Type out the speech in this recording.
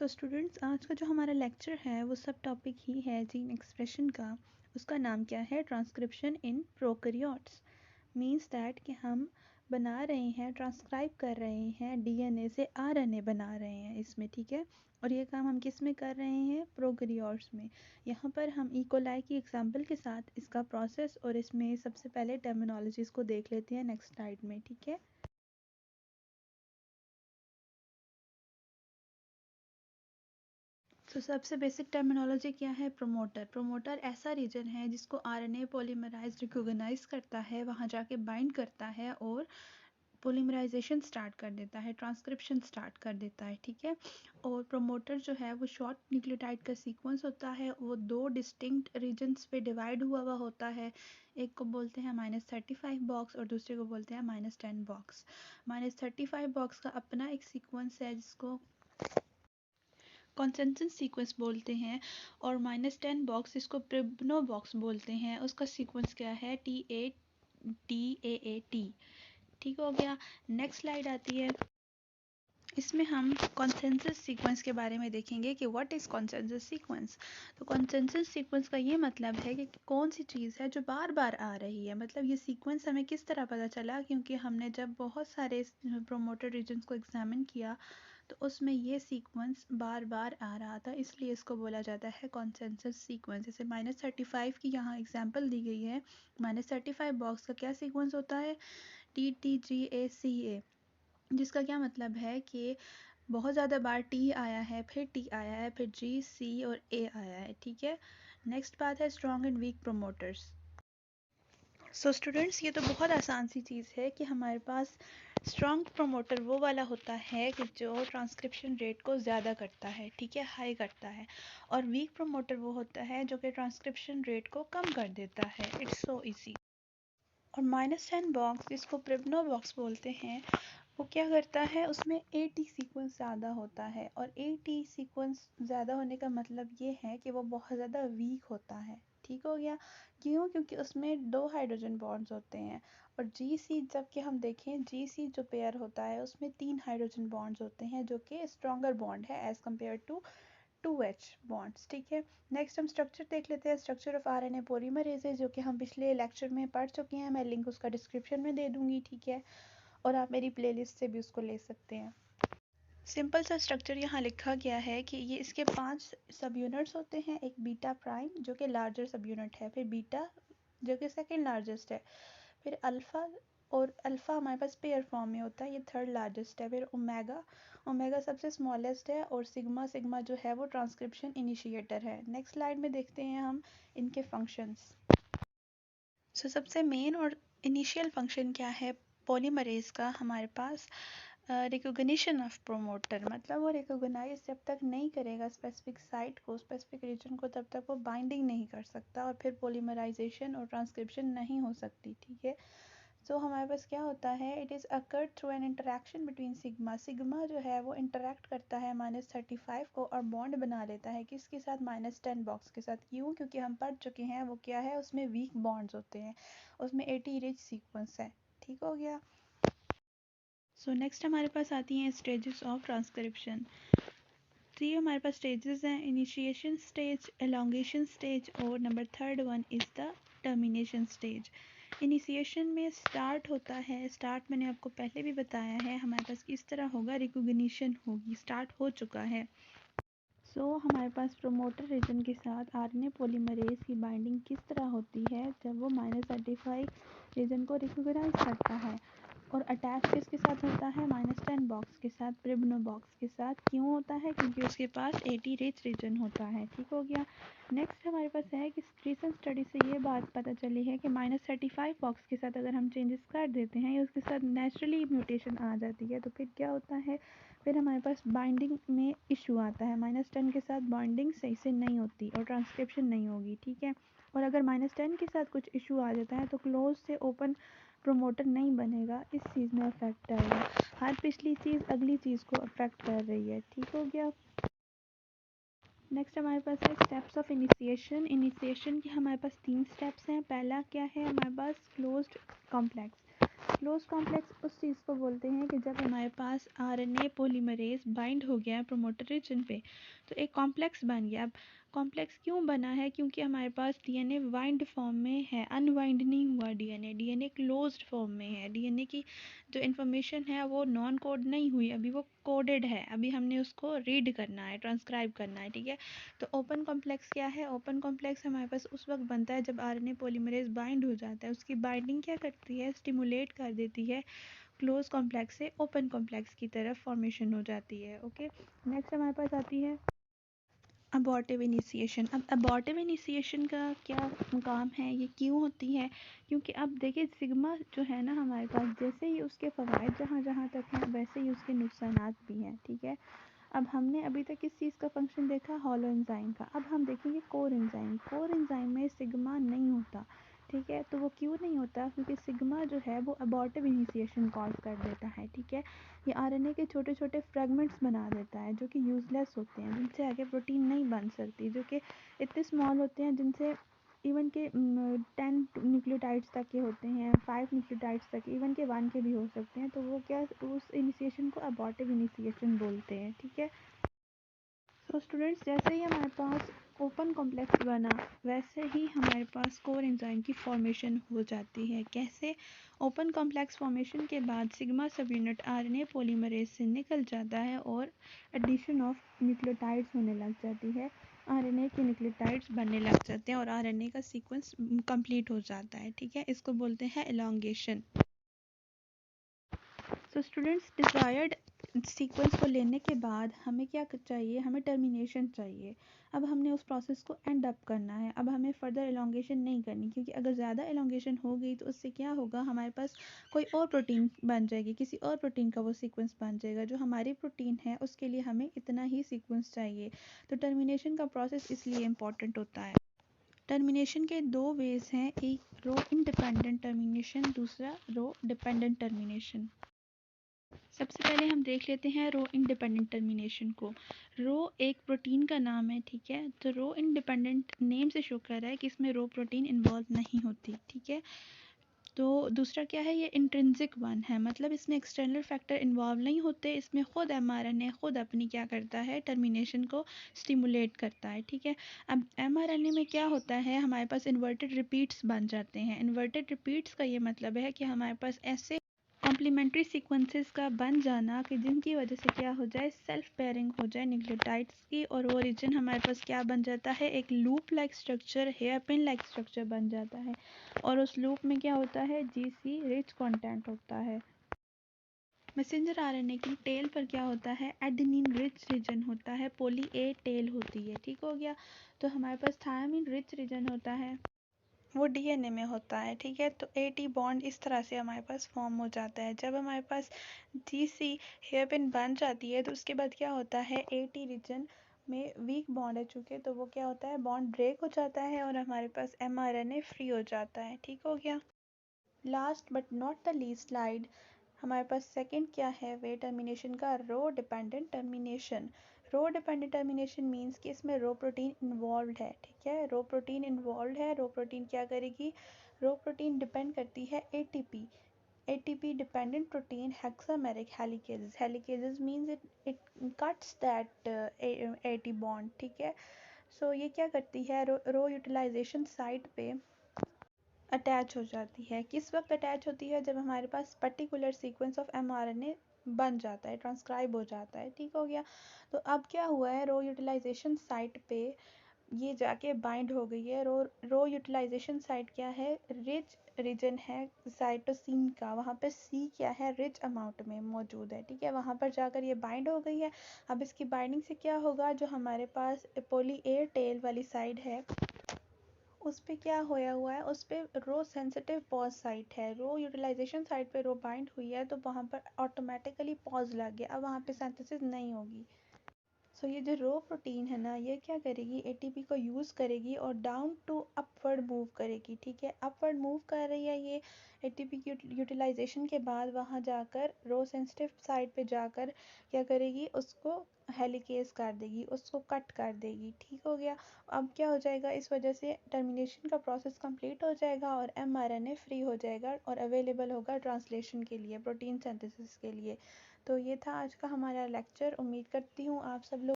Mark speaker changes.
Speaker 1: So students, आज का जो हमारा लेक्चर है वो सब टॉपिक ही है जीन एक्सप्रेशन का। उसका नाम क्या है? Transcription in prokaryotes. Means that कि हम बना रहे हैं, ट्रांसक्राइब कर रहे हैं, डीएनए से आरएनए बना रहे हैं इसमें, ठीक है। और ये काम हम किस में कर रहे हैं? प्रोकैरियोट्स में। यहाँ पर हम इकोलाई की एग्जांपल के साथ इसका प्रोसेस और इसमें सबसे पहले टर्मिनोलॉजीज को देख लेते हैं नेक्स्ट स्लाइड में, ठीक है। तो सबसे बेसिक टर्मिनोलॉजी क्या है? प्रोमोटर। प्रोमोटर ऐसा रीजन है जिसको आरएनए पॉलीमराइज रिकॉग्नाइज करता है, वहाँ जाके बाइंड करता है और पॉलीमराइजेशन स्टार्ट कर देता है, ट्रांसक्रिप्शन स्टार्ट कर देता है, ठीक है। और प्रोमोटर जो है वो शॉर्ट न्यूक्लियोटाइड का सीक्वेंस होता है, वो दो डिस्टिंक्ट रीजन्स पे डिवाइड हुआ होता है। एक को बोलते हैं -35 बॉक्स और दूसरे को बोलते हैं -10 बॉक्स। -35 बॉक्स का अपना एक सीक्वेंस है जिसको कॉन्सेंसस सीक्वेंस बोलते हैं, और -10 बॉक्स इसको प्रिब्नो बॉक्स बोलते हैं। उसका सीक्वेंस क्या है? TAT। ठीक हो गया। नेक्स्ट स्लाइड आती है, इसमें हम कॉन्सेंसस सीक्वेंस के बारे में देखेंगे कि व्हाट इज़ कॉन्सेंसस सीक्वेंस। तो कॉन्सेंसस सीक्वेंस का ये मतलब है कि कौन सी चीज़ है जो बार बार आ रही है। मतलब ये सीक्वेंस हमें किस तरह पता चला? क्योंकि हमने जब बहुत सारे प्रोमोटर रीजन्स को एग्जामिन किया तो उसमें ये सीक्वेंस बार बार आ रहा था, इसलिए इसको बोला जाता है कॉन्सेंसस सीक्वेंस। जैसे -35 की यहाँ एग्जांपल दी गई है। -35 बॉक्स का क्या सीक्वेंस होता है? TTGACA, जिसका क्या मतलब है कि बहुत ज़्यादा बार T आया है, फिर T आया है, फिर G, C और A आया है, ठीक है। नेक्स्ट बात है strong and weak promoters. So students, ये तो बहुत आसान सी चीज़ है कि हमारे पास स्ट्रॉन्ग प्रोमोटर वो वाला होता है कि जो ट्रांसक्रिप्शन रेट को ज़्यादा करता है, ठीक है, हाई करता है। और वीक प्रोमोटर वो होता है जो कि ट्रांसक्रिप्शन रेट को कम कर देता है। It's so easy. और -10 बॉक्स, जिसको प्रिब्नो बॉक्स बोलते हैं, वो क्या करता है? उसमें AT सीक्वेंस ज़्यादा होता है। और AT सीक्वेंस ज़्यादा होने का मतलब ये है कि वो बहुत ज़्यादा वीक होता है, ठीक हो गया। क्यों? क्योंकि उसमें 2 हाइड्रोजन बॉन्ड्स होते हैं। और GC जब कि हम देखें, GC जो पेयर होता है उसमें 3 हाइड्रोजन बॉन्ड्स होते हैं, जो कि स्ट्रॉन्गर बॉन्ड है as compare to 2H bonds, ठीक है। नेक्स्ट हम स्ट्रक्चर देख लेते हैं, स्ट्रक्चर ऑफ RNA पॉलीमरेज़, जो कि हम पिछले लेक्चर में पढ़ चुके हैं। मैं लिंक उसका डिस्क्रिप्शन में दे दूँगी, ठीक है। और आप मेरी प्लेलिस्ट से भी उसको ले सकते हैं। सिंपल सा स्ट्रक्चर यहाँ लिखा गया है कि ये इसके 5 सब यूनिट्स होते हैं। एक बीटा प्राइम जो कि लार्जर सब यूनिट है, फिर बीटा जो कि सेकेंड लार्जेस्ट है, फिर अल्फ़ा, और अल्फ़ा हमारे पास पेयर फॉर्म में होता है, ये थर्ड लार्जेस्ट है, फिर ओमेगा, ओमेगा सबसे स्मॉलेस्ट है, और सिग्मा, सिग्मा जो है वो ट्रांसक्रिप्शन इनिशिएटर है। नेक्स्ट स्लाइड में देखते हैं हम इनके फंक्शंस। सो सबसे मेन और इनिशियल फंक्शन क्या है पॉलीमरेज का? हमारे पास रिकॉग्निशन ऑफ प्रोमोटर, मतलब वो रिकॉग्नाइज जब तक नहीं करेगा स्पेसिफिक साइट को, स्पेसिफिक रीजन को, तब तक वो बाइंडिंग नहीं कर सकता और फिर पॉलीमराइजेशन और ट्रांसक्रिप्शन नहीं हो सकती, ठीक है। सो हमारे पास क्या होता है? It is occurred through an interaction between sigma. Sigma जो है वो इंटरेक्ट करता है -35 को और बॉन्ड बना लेता है किसके साथ? -10 बॉक्स के साथ। क्यों? क्योंकि हम पढ़ चुके हैं वो क्या है, उसमें वीक बॉन्ड्स होते हैं, उसमें AT रिच सीक्वेंस है, ठीक हो गया। सो नेक्स्ट हमारे पास आती हैं स्टेजेस ऑफ ट्रांसक्रिप्शन। तो ये हमारे पास स्टेजेस हैं: इनिशिएशन स्टेज, एलोंगेशन स्टेज, और number third one is the termination stage. Initiation में स्टार्ट होता है, स्टार्ट मैंने आपको पहले भी बताया है, हमारे पास किस तरह होगा? रिकॉग्निशन होगी, स्टार्ट हो चुका है। हमारे पास प्रोमोटर रीजन के साथ RNA पॉलीमरेज की बाइंडिंग किस तरह होती है? जब वो -35 रीजन को रिकॉग्नाइज करता है, और अटैच किसके साथ होता है? -10 बॉक्स के साथ, प्रिब्नो बॉक्स के साथ। क्यों होता है? क्योंकि उसके पास AT रिच रीजन होता है, ठीक हो गया। नेक्स्ट हमारे पास है कि रीसेंट स्टडी से ये बात पता चली है कि -35 बॉक्स के साथ अगर हम चेंजेस कर देते हैं या उसके साथ नेचुरली म्यूटेशन आ जाती है, तो फिर क्या होता है? फिर हमारे पास बाइंडिंग में इशू आता है। -10 के साथ बाइंडिंग सही से नहीं होती और ट्रांसक्रिप्शन नहीं होगी, ठीक है। और अगर -10 के साथ कुछ इशू आ जाता है तो क्लोज से ओपन प्रोमोटर नहीं बनेगा, इस चीज़ में अफेक्ट आएगा। हर पिछली चीज़ अगली चीज़ को अफेक्ट कर रही है, ठीक हो गया। नेक्स्ट हमारे पास है स्टेप्स ऑफ इनिशिएशन। इनिशिएशन के हमारे पास 3 स्टेप्स हैं। पहला क्या है हमारे पास? Closed complex. क्लोज कॉम्प्लेक्स उस चीज़ को बोलते हैं कि जब हमारे पास आरएनए पॉलीमरेज बाइंड हो गया प्रोमोटर रीजन पे तो एक कॉम्प्लेक्स बन गया। अब कॉम्प्लेक्स क्यों बना है? क्योंकि हमारे पास डीएनए वाइंड फॉर्म में है, अनवाइंड नहीं हुआ डीएनए, डीएनए क्लोज्ड फॉर्म में है। डीएनए की जो इन्फॉर्मेशन है वो नॉन कोड नहीं हुई, अभी वो कोडेड है, अभी हमने उसको रीड करना है, ट्रांसक्राइब करना है, ठीक है। तो ओपन कॉम्प्लेक्स क्या है? ओपन कॉम्प्लेक्स हमारे पास उस वक्त बनता है जब आरएनए पॉलीमरेज बाइंड हो जाता है। उसकी बाइंडिंग क्या करती है? स्टिमुलेट कर देती है क्लोज कॉम्प्लेक्स से ओपन कॉम्प्लेक्स की तरफ फॉर्मेशन हो जाती है। ओके, नेक्स्ट हमारे पास आती है अबॉर्टिव इनिशिएशन। अब अबॉर्टिव इनिशिएशन का क्या काम है, ये क्यों होती है? क्योंकि अब देखिए सिग्मा जो है ना हमारे पास, जैसे ही उसके फ़वाइद जहाँ जहाँ तक हैं वैसे ही उसके नुकसानात भी हैं, ठीक है। अब हमने अभी तक किस चीज़ का फंक्शन देखा? हॉलो एंजाइम का। अब हम देखेंगे कोर एंजाइम। कोर एंजाइम में सिग्मा नहीं होता, ठीक है। तो वो क्यों नहीं होता? क्योंकि सिग्मा जो है वो अबॉर्टिव इनिशिएशन कॉज कर देता है, ठीक है। ये आरएनए के छोटे छोटे फ्रेगमेंट्स बना देता है जो कि यूजलेस होते हैं, जिनसे आगे प्रोटीन नहीं बन सकती, जो कि इतने स्मॉल होते हैं जिनसे इवन के 10 न्यूक्लियोटाइड्स तक के होते हैं, 5 न्यूक्लियोटाइड्स तक, इवन के 1 के भी हो सकते हैं। तो वो क्या, उस इनिशिएशन को अबॉर्टिव इनिशिएशन बोलते हैं, ठीक है। तो स्टूडेंट्स जैसे ही हमारे पास ओपन कॉम्प्लेक्स बना वैसे ही हमारे पास कोर एंजाइम की फॉर्मेशन हो जाती है। कैसे? ओपन कॉम्प्लेक्स फॉर्मेशन के बाद सिग्मा सब यूनिट आरएनए पॉलीमरेज से निकल जाता है और एडिशन ऑफ न्यूक्लियोटाइड्स होने लग जाती है, आरएनए के न्यूक्लियोटाइड्स बनने लग जाते हैं और आरएनए का सीक्वेंस कंप्लीट हो जाता है, ठीक है। इसको बोलते हैं elongation. So students desired sequence को लेने के बाद हमें क्या चाहिए? हमें टर्मिनेशन चाहिए। अब हमने उस प्रोसेस को एंड अप करना है, अब हमें फर्दर एलोंगेशन नहीं करनी, क्योंकि अगर ज़्यादा एलोंगेशन हो गई तो उससे क्या होगा, हमारे पास कोई और प्रोटीन बन जाएगी, किसी और प्रोटीन का वो सीक्वेंस बन जाएगा। जो हमारी प्रोटीन है उसके लिए हमें इतना ही सीक्वेंस चाहिए। तो टर्मिनेशन का प्रोसेस इसलिए इम्पॉर्टेंट होता है। टर्मिनेशन के दो वेज हैं, एक रो इंडिपेंडेंट टर्मिनेशन, दूसरा रो डिपेंडेंट टर्मिनेशन। सबसे पहले हम देख लेते हैं रो इंडिपेंडेंट टर्मिनेशन को। रो एक प्रोटीन का नाम है, ठीक है। तो रो इंडिपेंडेंट नेम से शो कर रहा है कि इसमें रो प्रोटीन इन्वॉल्व नहीं होती, ठीक है। तो दूसरा क्या है? ये इंट्रिंसिक वन है, मतलब इसमें एक्सटर्नल फैक्टर इन्वॉल्व नहीं होते, इसमें खुद एमआरएनए खुद अपनी क्या करता है, टर्मिनेशन को स्टिमुलेट करता है, ठीक है। अब एमआरएनए में क्या होता है, हमारे पास इन्वर्टेड रिपीट्स बन जाते हैं। इन्वर्टेड रिपीट्स का ये मतलब है कि हमारे पास ऐसे कॉम्प्लीमेंट्री सीक्वेंसेस का बन जाना कि जिनकी वजह से क्या हो जाए, सेल्फ पेयरिंग हो जाए न्यूक्लियोटाइड्स की, और वो रीजन हमारे पास क्या बन जाता है, एक loop like structure, hairpin like structure बन जाता है। और उस लूप में क्या होता है, जीसी रिच कंटेंट होता है। मैसेंजर आरएनए की टेल पर क्या होता है, एडेनिन रिच रीजन होता है, पॉली ए टेल होती है, ठीक हो गया। तो हमारे पास थायमिन रिच रीजन होता है, वो डीएनए में होता है, ठीक है। तो एटी बॉन्ड इस तरह से हमारे पास फॉर्म हो जाता है। जब हमारे पास जीसी हेयरपिन बन जाती है तो उसके बाद क्या होता है, एटी रीजन में वीक बॉन्ड है चूँकि, तो वो क्या होता है, बॉन्ड ब्रेक हो जाता है और हमारे पास एमआरएनए फ्री हो जाता है, ठीक हो गया। Last but not the least slide, हमारे पास सेकंड क्या है वे टर्मिनेशन का, रो डिपेंडेंट टर्मिनेशन। रो डिपेंडेंट टर्मिनेशन मीन्स कि इसमें रो प्रोटीन इन्वॉल्व है, ठीक है। रो प्रोटीन इन्वॉल्व है, रो प्रोटीन क्या करेगी, रो प्रोटीन डिपेंड करती है ATP, ATP dependent protein hexameric helicases, helicases means it cuts that AT bond, ठीक है। सो ये क्या करती है, रो यूटिलाइजेशन साइट पे अटैच हो जाती है। किस वक्त अटैच होती है, जब हमारे पास पर्टिकुलर सीक्वेंस ऑफ एमआरएनए बन जाता है, ट्रांसक्राइब हो जाता है, ठीक हो गया। तो अब क्या हुआ है, रो यूटिलाइजेशन साइट पे ये जाके बाइंड हो गई है। रो यूटिलाइजेशन साइट क्या है, रिच रीजन है साइटोसिन का, वहाँ पे सी क्या है, रिच अमाउंट में मौजूद है, ठीक है। वहाँ पर जाकर ये बाइंड हो गई है। अब इसकी बाइंडिंग से क्या होगा, जो हमारे पास पॉली ए टेल वाली साइड है उस पे क्या होया हुआ है, उस पे रो सेंसिटिव पॉज साइट है, रो यूटिलाइजेशन साइट पे रो बाइंड हुई है, तो वहाँ पर ऑटोमेटिकली पॉज लग गया, अब वहाँ पे सिंथेसिस नहीं होगी। सो ये जो रो प्रोटीन है ना, ये क्या करेगी, एटीपी को यूज़ करेगी और डाउन टू अपवर्ड मूव करेगी, ठीक है। अपवर्ड मूव कर रही है ये एटीपी की यूटिलाइजेशन के बाद, वहाँ जाकर रो सेंसिटिव साइट पे जाकर क्या करेगी, उसको हेलिकेज कर देगी, उसको कट कर देगी। ठीक हो गया। अब क्या हो जाएगा, इस वजह से टर्मिनेशन का प्रोसेस कंप्लीट हो जाएगा और mRNA फ्री हो जाएगा और अवेलेबल होगा ट्रांसलेशन के लिए, प्रोटीन सिंथेसिस के लिए। तो ये था आज का हमारा लेक्चर। उम्मीद करती हूँ आप सब लोग